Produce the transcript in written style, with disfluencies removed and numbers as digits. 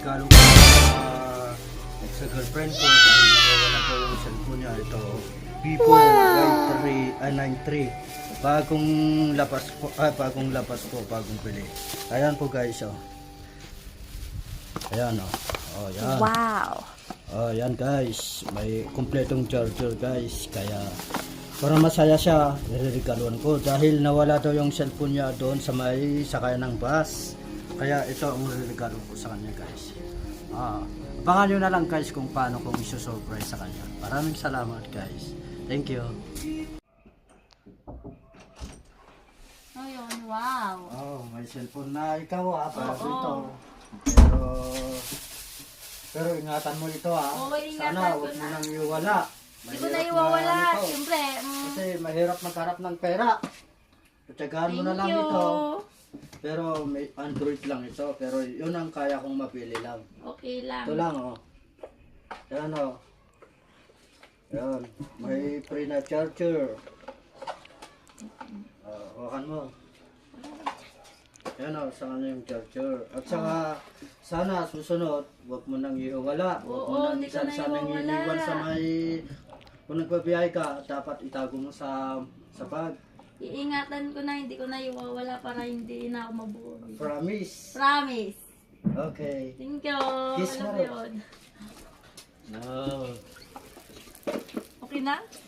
regalo ko sa girlfriend ko dahil nawawala ko yung cellphone niya. Ito, Vivo Y93. Bagong labas po, bagong pili. Ayan po guys, oh. Ayan, oh. Oh, yan. Wow. Oh, yan guys. May kumpletong charger guys. Kaya para masaya siya, ireregaluan ko dahil nawala daw yung cellphone niya doon sa may sakayan ng bus. Kaya ito ang ireregalo ko sa kanya guys. Abangan nyo na lang guys kung paano kong iso-surprise sa kanya. Maraming salamat guys. Thank you. Ayun, wow. Oh, may cellphone na ikaw para Oo. dito. Pero ingatan mo ito Oo, ingatan Sana ko huwag mo na. nang iwala. Hindi ko na iwawala. ito. Siyempre. Kasi mahirap magharap ng pera. Patyagaan mo na lang Thank you. ito. Pero may Android lang ito. Pero yun ang kaya kong mapili lang. Okay lang. Ito lang Yan Yan. May free na charger. Hawakan mo. Yan sa kanya yung charger. At saka sana susunod, huwag mo nang iwala. Huwag mo Oo, nang hindi ko na sanang iwawala. iniwan sa may... Kung nagbabiyahe ka, dapat itago mo sa bag. Iingatan ko na, hindi ko na iwawala para hindi na ako mabuhay. Promise. Promise. Okay. Thank you. Kiss Alam mo. mo yun. No. Okay na?